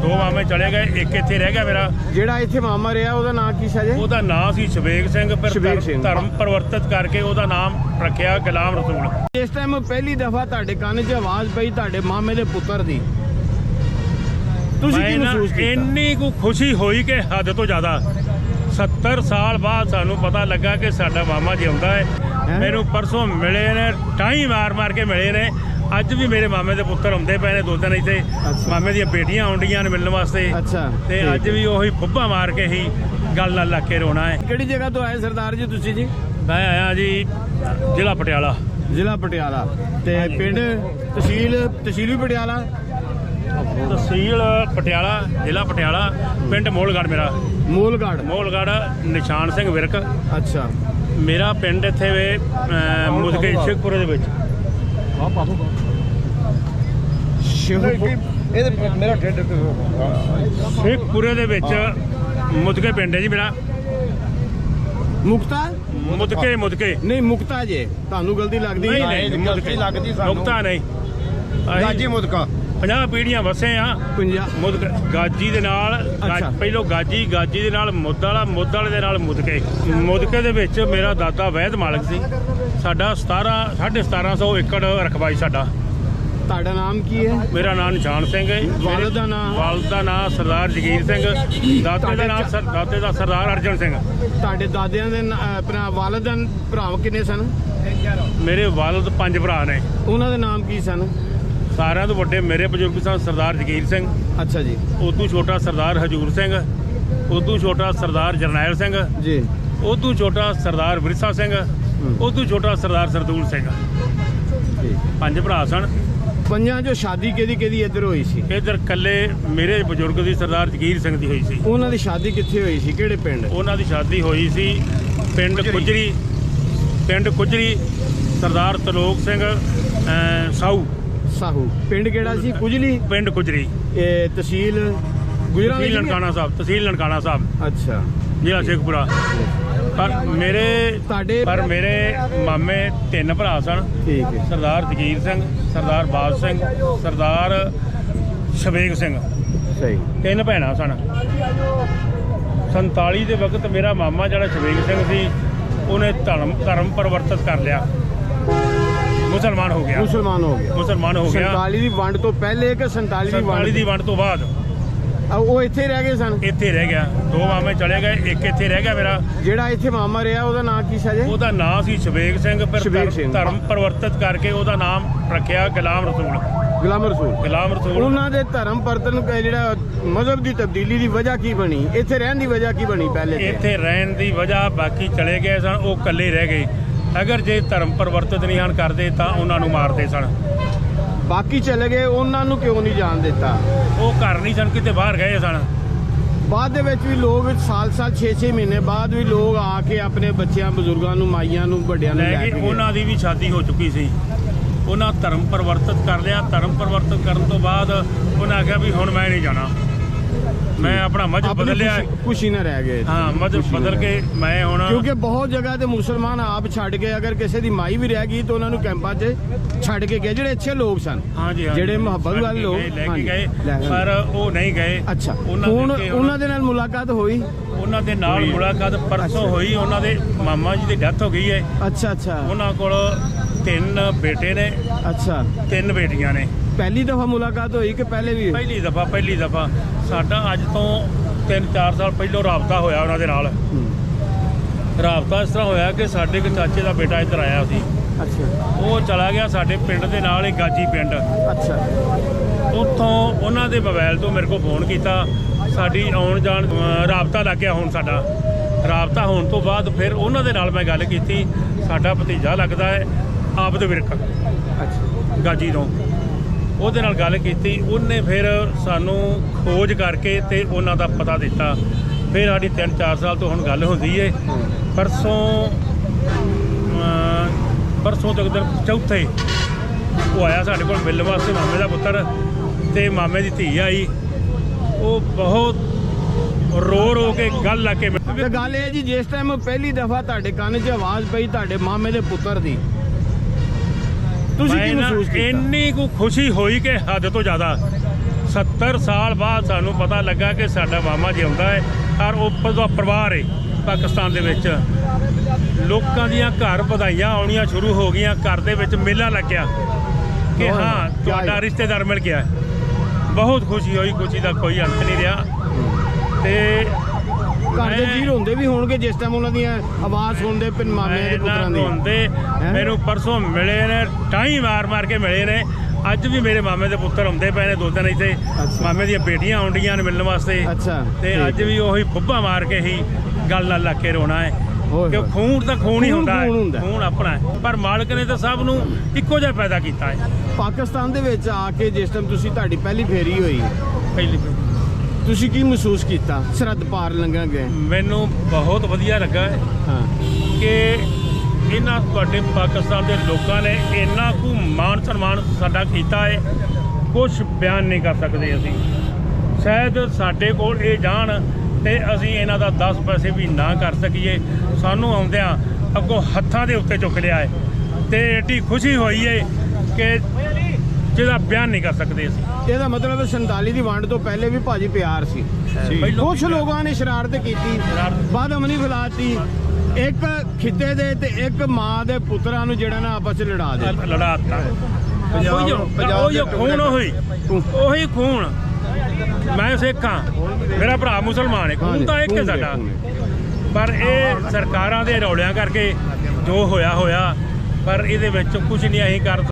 ਦੋ ਮਾਮੇ ਚਲੇ ਗਏ, ਇੱਕ ਇੱਥੇ ਰਹਿ ਗਿਆ ਮੇਰਾ। ਜਿਹੜਾ ਇੱਥੇ ਮਾਮਾ ਰਿਹਾ ਉਹਦਾ ਨਾਂ ਕੀ ਸੀ? ਉਹਦਾ ਨਾਂ ਸੀ ਸ਼ਵੇਗ ਸਿੰਘ, ਫਿਰ ਧਰਮ ਪਰਿਵਰਤਿਤ ਕਰਕੇ ਉਹਦਾ ਨਾਮ ਰੱਖਿਆ ਗੁਲਾਮ ਰਸੂਲ। ਇਸ ਟਾਈਮ ਪਹਿਲੀ ਦਫਾ ਤੁਹਾਡੇ ਕੰਨ 'ਚ ਆਵਾਜ਼ ਪਈ ਤੁਹਾਡੇ ਮਾਮੇ ਦੇ ਪੁੱਤਰ ਦੀ, ਤੁਸੀਂ ਕੀ ਮਹਿਸੂਸ ਕੀਤਾ? ਇੰਨੀ ਕੁ ਖੁਸ਼ੀ ਹੋਈ ਕਿ ਹੱਦ ਤੋਂ ਜ਼ਿਆਦਾ। 70 ਸਾਲ ਬਾਅਦ ਸਾਨੂੰ ਪਤਾ ਲੱਗਾ ਕਿ ਸਾਡਾ ਮਾਮਾ ਜਿਉਂਦਾ ਹੈ। ਮੈਨੂੰ ਪਰਸੋਂ ਮਿਲੇ ਨੇ, ਟਾਈਮ ਮਾਰ ਕੇ ਮਿਲੇ ਨੇ। ਅੱਜ ਵੀ ਮੇਰੇ ਮਾਮੇ ਦੇ ਪੁੱਤਰ ਆਉਂਦੇ ਪਏ ਨੇ, 2 ਦਿਨ ਇੱਥੇ ਮਾਮੇ ਦੀਆਂ ਬੇਟੀਆਂ ਆਉਂਦੀਆਂ ਨੇ ਮਿਲਣ ਵਾਸਤੇ। ਤੇ ਅੱਜ ਵੀ ਉਹੀ ਫੁੱਬਾ ਮਾਰ ਕੇ ਹੀ ਗੱਲ ਨਾਲ ਲੱਗ ਕੇ ਰੋਣਾ ਹੈ। ਕਿਹੜੀ ਜਗ੍ਹਾ ਤੋਂ ਆਏ ਸਰਦਾਰ ਜੀ ਤੁਸੀਂ ਜੀ? ਮੈਂ ਆਇਆ ਜੀ ਜ਼ਿਲ੍ਹਾ ਪਟਿਆਲਾ। ਜ਼ਿਲ੍ਹਾ ਪਟਿਆਲਾ ਤੇ ਪਿੰਡ ਤਹਿਸੀਲ ਵੀ ਪਟਿਆਲਾ? ਤਹਿਸੀਲ ਪਟਿਆਲਾ, ਜ਼ਿਲ੍ਹਾ ਪਟਿਆਲਾ, ਪਿੰਡ ਮੋਲਗੜ੍ਹ ਮੇਰਾ। ਮੋਲਗੜ੍ਹ ਨਿਸ਼ਾਨ ਸਿੰਘ ਵਿਰਕ। ਅੱਛਾ। ਮੇਰਾ ਪਿੰਡ ਇੱਥੇ ਵੇ ਮੁਦਕੇ ਸ਼ੇਖਪੁਰੇ ਦੇ ਵਿੱਚ। ਮੇਰਾ ਸ਼ੇਖਪੁਰੇ ਦੇ ਵਿੱਚ ਮੁਦਕੇ ਪਿੰਡ ਹੈ ਜੀ ਮੇਰਾ। ਮੁਕਤਾ? ਮੁਦਕੇ ਨਹੀਂ ਮੁਕਤਾ ਜੇ, ਤੁਹਾਨੂੰ ਗਲਤੀ ਲੱਗਦੀ? ਨਹੀਂ ਮੁਕਤਾ ਨਹੀਂ, ਗਾਜੀ ਮੁਦਕਾ। 50 ਪੀੜ੍ਹੀਆਂ ਵਸੇ ਆ ਮੁਦਕੇ ਗਾਜੀ ਦੇ ਨਾਲ। ਪਹਿਲੋਂ ਗਾਜੀ ਦੇ ਨਾਲ ਮੁੱਦ ਵਾਲੇ ਦੇ ਨਾਲ ਮੁਦਕੇ ਦੇ ਵਿੱਚ ਮੇਰਾ ਦਾਦਾ ਵੈਦ ਮਾਲਕ ਸੀ। ਸਾਡਾ 1750 ਏਕੜ ਰਕਬਾ ਸੀ ਸਾਡਾ। ਤੁਹਾਡਾ ਨਾਮ ਕੀ ਹੈ? ਮੇਰਾ ਨਾਮ ਨਿਸ਼ਾਨ ਸਿੰਘ ਹੈ। ਵਾਲਦ ਦਾ ਨਾਮ ਸਰਦਾਰ ਜਗੀਰ ਸਿੰਘ। ਦਾਦੇ ਦਾ ਸਰਦਾਰ ਅਰਜਨ ਸਿੰਘ। ਤੁਹਾਡੇ ਦਾਦਿਆਂ ਦੇ ਵਾਲਦ ਦਾ ਭਰਾ ਕਿੰਨੇ ਸਨ? ਮੇਰੇ ਵਾਲਦ 5 ਭਰਾ ਨੇ। ਉਹਨਾਂ ਦੇ ਨਾਮ ਕੀ ਸਨ? ਸਾਰਿਆਂ ਤੋਂ ਵੱਡੇ ਮੇਰੇ ਬਜ਼ੁਰਗ ਸਨ ਸਰਦਾਰ ਜਗੀਰ ਸਿੰਘ। ਅੱਛਾ ਜੀ। ਉਦੋਂ ਛੋਟਾ ਸਰਦਾਰ ਹਜੂਰ ਸਿੰਘ। ਉਦੋਂ ਛੋਟਾ ਸਰਦਾਰ ਜਰਨੈਲ ਸਿੰਘ ਜੀ। ਉਦੋਂ ਛੋਟਾ ਸਰਦਾਰ ਵਿਰਸਾ ਸਿੰਘ। ਉਦੋਂ ਛੋਟਾ ਸਰਦਾਰ ਸਰਦੂਲ ਸਿੰਘ। 5 ਭਰਾ ਸਨ। 5 ਚੋਂ ਸ਼ਾਦੀ ਕਿਹਦੀ ਇੱਧਰ ਹੋਈ ਸੀ? ਇੱਧਰ ਕੱਲੇ ਮੇਰੇ ਬਜ਼ੁਰਗ ਦੀ ਸਰਦਾਰ ਜਗੀਰ ਸਿੰਘ ਦੀ ਹੋਈ ਸੀ। ਉਹਨਾਂ ਦੀ ਸ਼ਾਦੀ ਕਿੱਥੇ ਹੋਈ ਸੀ? ਕਿਹੜੇ ਪਿੰਡ? ਉਹਨਾਂ ਦੀ ਸ਼ਾਦੀ ਹੋਈ ਸੀ ਪਿੰਡ ਕੁਜਰੀ। ਸਰਦਾਰ ਤਲੋਕ ਸਿੰਘ ਸਾਹੂ। ਪਿੰਡ ਕਿਹੜਾ ਸੀ? ਕੁਜਲੀ। ਪਿੰਡ ਕੁਜਰੀ। ਇਹ ਤਹਿਸੀਲ ਨਨਕਾਣਾ ਸਾਹਿਬ। ਅੱਛਾ। ਜ਼ਿਲ੍ਹਾ ਸ਼ੇਖਪੁਰਾ। ਪਰ ਮੇਰੇ ਮਾਮੇ 3 ਭਰਾ ਸਨ। ਠੀਕ ਹੈ। ਸਰਦਾਰ ਜਗੀਰ ਸਿੰਘ, ਸਰਦਾਰ ਬਾਜ ਸਿੰਘ, ਸਰਦਾਰ ਸ਼ਵੇਗ ਸਿੰਘ। ਸਹੀ। 3 ਭੈਣਾਂ ਸਨ। 47 ਦੇ ਵਕਤ ਮੇਰਾ ਮਾਮਾ ਜਿਹੜਾ ਸ਼ਵੇਗ ਸਿੰਘ ਸੀ ਉਹਨੇ ਧਰਮ ਪਰਿਵਰਤਿਤ ਕਰ ਲਿਆ, ਮੁਸਲਮਾਨ ਹੋ ਗਿਆ। 47 ਦੀ ਵੰਡ ਤੋਂ ਪਹਿਲੇ ਕਿ 47 ਦੀ ਵੰਡ ਤੋਂ ਬਾਅਦ? ਉਹ ਇੱਥੇ ਰਹਿ ਗਏ ਸਨ? ਇੱਥੇ ਰਹਿ ਗਿਆ। 2 ਮਾਮੇ ਚਲੇ ਗਏ, ਇੱਕ ਇੱਥੇ ਰਹਿ ਗਿਆ ਮੇਰਾ। ਜਿਹੜਾ ਇੱਥੇ ਮਾਮਾ ਰਿਹਾ ਉਹਦਾ ਨਾਂ ਕੀ ਸੀ? ਉਹਦਾ ਨਾਂ ਸੀ ਸ਼ਵੇਗ ਸਿੰਘ, ਫਿਰ ਧਰਮ ਪਰਿਵਰਤਿਤ ਕਰਕੇ ਉਹਦਾ ਨਾਮ ਰੱਖਿਆ ਗੁਲਾਮ ਰਸੂਲ। ਉਹਨਾਂ ਦੇ ਧਰਮ ਪਰਿਵਰਤਨ ਜਿਹੜਾ ਮਜ਼ਹਬ ਦੀ ਤਬਦੀਲੀ ਦੀ ਵਜ੍ਹਾ ਕੀ ਬਣੀ? ਇੱਥੇ ਰਹਿਣ ਦੀ ਵਜ੍ਹਾ ਕੀ ਬਣੀ? ਪਹਿਲੇ ਇੱਥੇ ਰਹਿਣ ਦੀ ਵਜ੍ਹਾ ਬਾਕੀ ਚਲੇ ਗਏ ਸਨ, ਉਹ ਇਕੱਲੇ ਰਹਿ ਗਏ। ਅਗਰ ਜੇ ਧਰਮ ਪਰਿਵਰਤਿਤ ਨਹੀਂ ਹਨ ਕਰਦੇ ਤਾਂ ਉਹਨਾਂ ਨੂੰ ਮਾਰਦੇ ਸਨ। ਬਾਕੀ ਚਲੇ ਗਏ, ਉਹਨਾਂ ਨੂੰ ਕਿਉਂ ਨਹੀਂ ਜਾਣ ਦਿੱਤਾ? ਉਹ ਘਰ ਨਹੀਂ ਸਨ, ਕਿਤੇ ਬਾਹਰ ਗਏ ਸਨ। ਬਾਅਦ ਦੇ ਵਿੱਚ ਵੀ ਲੋਕ ਸਾਲ 6 ਮਹੀਨੇ ਬਾਅਦ ਵੀ ਲੋਕ ਆ ਕੇ ਆਪਣੇ ਬੱਚਿਆਂ ਬਜ਼ੁਰਗਾਂ ਨੂੰ, ਮਾਈਆਂ ਨੂੰ, ਵੱਡਿਆਂ ਨੂੰ ਲੈ ਕੇ ਉਹਨਾਂ ਦੀ ਵੀ ਸ਼ਾਦੀ ਹੋ ਚੁੱਕੀ ਸੀ। ਉਹਨਾਂ ਧਰਮ ਪਰਿਵਰਤਿਤ ਕਰ ਲਿਆ। ਧਰਮ ਪਰਿਵਰਤਿਤ ਕਰਨ ਤੋਂ ਬਾਅਦ ਉਹਨਾਂ ਆਖਿਆ ਵੀ ਹੁਣ ਮੈਂ ਨਹੀਂ ਜਾਣਾ, ਮੈਂ ਆਪਣਾ ਮਜ਼ਹਬ ਬਦਲ ਲਿਆ। ਖੁਸ਼ੀ ਨਾ ਰਹਿ ਗਏ। ਹਾਂ, ਮਜ਼ਹਬ ਬਦਲ ਕੇ ਮੈਂ ਹੁਣ, ਕਿਉਂਕਿ ਬਹੁਤ ਜਗ੍ਹਾ ਤੇ ਮੁਸਲਮਾਨ ਆਪ ਛੱਡ ਕੇ, ਅਗਰ ਕਿਸੇ ਦੀ ਮਾਈ ਵੀ ਰਹਿ ਗਈ ਤਾਂ ਉਹਨਾਂ ਨੂੰ ਕੈਂਪਾਂ 'ਚ ਛੱਡ ਕੇ ਗਏ, ਜਿਹੜੇ ਅੱਛੇ ਲੋਕ ਸਨ, ਜਿਹੜੇ ਮੁਹੱਬਤ ਵਾਲੇ ਲੋਕ ਲੈ ਕੇ ਗਏ, ਪਰ ਉਹ ਨਹੀਂ ਗਏ। ਅੱਛਾ। ਹੁਣ ਉਹਨਾਂ ਦੇ ਨਾਲ ਮੁਲਾਕਾਤ ਹੋਈ? ਉਹਨਾਂ ਦੇ ਨਾਲ ਮੁਲਾਕਾਤ ਪਰਸੋਂ ਹੋਈ। ਉਹਨਾਂ ਦੇ ਮਾਮਾ ਜੀ ਦੀ ਡੈਥ ਹੋ ਗਈ ਹੈ। ਅੱਛਾ। ਉਹਨਾਂ ਕੋਲ 3 ਬੇਟੇ ਨੇ। ਅੱਛਾ। 3 ਬੇਟੀਆਂ ਨੇ। ਪਹਿਲੀ ਦਫਾ ਮੁਲਾਕਾਤ ਹੋਈ ਕਿ ਪਹਿਲੇ ਵੀ? ਪਹਿਲੀ ਦਫਾ। ਸਾਡਾ ਅੱਜ ਤੋਂ 3-4 ਸਾਲ ਪਹਿਲਾਂ ਰਾਬਤਾ ਹੋਇਆ ਉਹਨਾਂ ਦੇ ਨਾਲ। ਰਾਬਤਾ ਇਸ ਤਰ੍ਹਾਂ ਹੋਇਆ ਕਿ ਸਾਡੇ ਇੱਕ ਚਾਚੇ ਦਾ ਬੇਟਾ ਇੱਧਰ ਆਇਆ ਸੀ। ਅੱਛਾ। ਉਹ ਚਲਾ ਗਿਆ ਸਾਡੇ ਪਿੰਡ ਦੇ ਨਾਲ ਹੀ ਗਾਜੀ ਪਿੰਡ। ਅੱਛਾ। ਉੱਥੋਂ ਉਹਨਾਂ ਦੇ ਮੋਬਾਈਲ ਤੋਂ ਮੇਰੇ ਕੋਲ ਫੋਨ ਕੀਤਾ। ਸਾਡੀ ਆਉਣ ਜਾਣ ਰਾਬਤਾ ਲੱਗ ਗਿਆ। ਹੁਣ ਸਾਡਾ ਰਾਬਤਾ ਹੋਣ ਤੋਂ ਬਾਅਦ ਫਿਰ ਉਹਨਾਂ ਦੇ ਨਾਲ ਮੈਂ ਗੱਲ ਕੀਤੀ। ਸਾਡਾ ਭਤੀਜਾ ਲੱਗਦਾ ਹੈ ਆਬਦ ਵਿਰਕ, ਗਾਜੀ ਤੋਂ। ਉਹਦੇ ਨਾਲ ਗੱਲ ਕੀਤੀ। ਉਹਨੇ ਫਿਰ ਸਾਨੂੰ ਖੋਜ ਕਰਕੇ ਤੇ ਉਹਨਾਂ ਦਾ ਪਤਾ ਦਿੱਤਾ। ਫਿਰ ਸਾਡੀ 3-4 ਸਾਲ ਤੋਂ ਹੁਣ ਗੱਲ ਹੁੰਦੀ ਹੈ। ਪਰਸੋਂ ਤੱਕ ਦਿਨ ਚੌਥੇ ਉਹ ਆਇਆ ਸਾਡੇ ਕੋਲ ਮਿਲਣ ਵਾਸਤੇ, ਮਾਮੇ ਦਾ ਪੁੱਤਰ ਤੇ ਮਾਮੇ ਦੀ ਧੀ ਆਈ। ਉਹ ਬਹੁਤ ਰੋ ਕੇ ਗੱਲ ਲਾ ਕੇ। ਗੱਲ ਇਹ ਜੀ, ਜਿਸ ਟਾਈਮ ਪਹਿਲੀ ਦਫਾ ਤੁਹਾਡੇ ਕੰਨ 'ਚ ਆਵਾਜ਼ ਪਈ ਤੁਹਾਡੇ ਮਾਮੇ ਦੇ ਪੁੱਤਰ ਦੀ, ਤੁਸੀਂ ਕੀ ਮਹਿਸੂਸ ਕੀਤਾ? ਇੰਨੀ ਕੁ ਖੁਸ਼ੀ ਹੋਈ ਕਿ ਹੱਦ ਤੋਂ ਜ਼ਿਆਦਾ। 70 ਸਾਲ ਬਾਅਦ ਸਾਨੂੰ ਪਤਾ ਲੱਗਾ ਕਿ ਸਾਡਾ ਮਾਮਾ ਜਿਉਂਦਾ ਹੈ ਔਰ ਉੱਪਰ ਦਾ ਪਰਿਵਾਰ ਹੈ ਪਾਕਿਸਤਾਨ ਦੇ ਵਿੱਚ। ਲੋਕਾਂ ਦੀਆਂ ਘਰ ਵਧਾਈਆਂ ਆਉਣੀਆਂ ਸ਼ੁਰੂ ਹੋ ਗਈਆਂ, ਘਰ ਦੇ ਵਿੱਚ ਮੇਲਾ ਲੱਗਿਆ ਕਿ ਹਾਂ ਤੁਹਾਡਾ ਰਿਸ਼ਤੇਦਾਰ ਮਿਲ ਗਿਆ। ਬਹੁਤ ਖੁਸ਼ੀ ਹੋਈ, ਖੁਸ਼ੀ ਦਾ ਕੋਈ ਅੰਤ ਨਹੀਂ ਰਿਹਾ। ਤੇ ਘਰ ਦੇ ਜੀ ਹੁੰਦੇ ਵੀ ਹੋਣਗੇ ਜਿਸ ਟਾਈਮ ਉਹਨਾਂ ਦੀਆਂ ਆਵਾਜ਼ ਸੁਣਦੇ ਪਿੰਡ ਮਾਮਿਆਂ ਦੇ ਪੁੱਤਰਾਂ ਦੀ ਹੁੰਦੇ। ਮੈਨੂੰ ਪਰਸੋਂ ਮਿਲੇ ਨੇ, ਟਾਈ ਮਾਰ ਕੇ ਮਿਲੇ ਨੇ। ਅੱਜ ਵੀ ਮੇਰੇ ਮਾਮੇ ਦੇ ਪੁੱਤਰ ਆਉਂਦੇ ਪਏ ਨੇ, 2 ਦਿਨ ਇੱਥੇ ਮਾਮੇ ਦੀਆਂ ਬੇਟੀਆਂ ਆਉਂਦੀਆਂ ਨੇ ਮਿਲਣ ਵਾਸਤੇ। ਤੇ ਅੱਜ ਵੀ ਉਹੀ ਫੁੱਬਾ ਮਾਰ ਕੇ ਹੀ ਗੱਲ ਨਾਲ ਲੱਗ ਕੇ ਰੋਣਾ ਹੈ ਕਿ ਖੂਨ ਤਾਂ ਖੂਨ ਹੀ ਹੁੰਦਾ ਹੈ, ਖੂਨ ਆਪਣਾ ਹੈ। ਪਰ ਮਾਲਕ ਨੇ ਤਾਂ ਸਭ ਨੂੰ ਇੱਕੋ ਜਿਹਾ ਪੈਦਾ ਕੀਤਾ ਹੈ। ਪਾਕਿਸਤਾਨ ਦੇ ਵਿੱਚ ਆ ਕੇ ਜਿਸ ਟਾਈਮ ਤੁਸੀਂ ਤੁਹਾਡੀ ਪਹਿਲੀ ਫੇਰੀ ਹੋਈ, ਪਹਿਲੀ ਤੁਸੀਂ ਕੀ ਮਹਿਸੂਸ ਕੀਤਾ ਸਰਹੱਦ ਪਾਰ ਲੰਘਾ ਗਏ? ਮੈਨੂੰ ਬਹੁਤ ਵਧੀਆ ਲੱਗਾ ਹੈ ਕਿ ਇਹਨਾਂ ਤੁਹਾਡੇ ਪਾਕਿਸਤਾਨ ਦੇ ਲੋਕਾਂ ਨੇ ਇੰਨਾ ਕੁ ਮਾਣ ਸਨਮਾਨ ਸਾਡਾ ਕੀਤਾ ਹੈ, ਕੁਝ ਬਿਆਨ ਨਹੀਂ ਕਰ ਸਕਦੇ ਅਸੀਂ। ਸ਼ਾਇਦ ਸਾਡੇ ਕੋਲ ਇਹ ਜਾਣ ਤੇ ਅਸੀਂ ਇਹਨਾਂ ਦਾ 10 ਪੈਸੇ ਵੀ ਨਾ ਕਰ ਸਕੀਏ। ਸਾਨੂੰ ਆਉਂਦਿਆਂ ਅੱਗੋਂ ਹੱਥਾਂ ਦੇ ਉੱਤੇ ਚੁੱਕ ਲਿਆ ਹੈ ਤੇ ਏਡੀ ਖੁਸ਼ੀ ਹੋਈ ਹੈ ਕਿ ਜਿਹਦਾ ਬਿਆਨ ਨਹੀਂ ਕਰ ਸਕਦੇ ਅਸੀਂ। ਇਹਦਾ ਮਤਲਬ 47 ਦੀ ਵੰਡ ਤੋਂ ਪਹਿਲੇ ਵੀ ਭਾਜੀ ਪਿਆਰ ਸੀ। ਕੁਝ ਲੋਕਾਂ ਨੇ ਸ਼ਰਾਰਤ ਕੀਤੀ, ਬਦਅਮਨੀ ਫੈਲਾਤੀ, ਇੱਕ ਖਿੱਤੇ ਦੇ ਤੇ ਇੱਕ ਮਾਂ ਦੇ ਪੁੱਤਰਾਂ ਨੂੰ ਜਿਹੜਾ ਨਾ ਆਪਸ ਚ ਲੜਾਤਾ। ਉਹੀ ਖੂਨ, ਉਹੀ ਖੂਨ। ਮੈਂ ਸਿੱਖ ਹਾਂ, ਮੇਰਾ ਭਰਾ ਮੁਸਲਮਾਨ ਹੈ, ਖੂਨ ਤਾਂ ਇੱਕ ਹੈ ਸਾਡਾ। ਪਰ ਇਹ ਸਰਕਾਰਾਂ ਦੇ ਰੌਲਿਆਂ ਕਰਕੇ ਜੋ ਹੋਇਆ, ਪਰ ਇਹਦੇ ਵਿੱਚ ਕੁਝ ਨਹੀਂ ਅਸੀਂ ਕਰ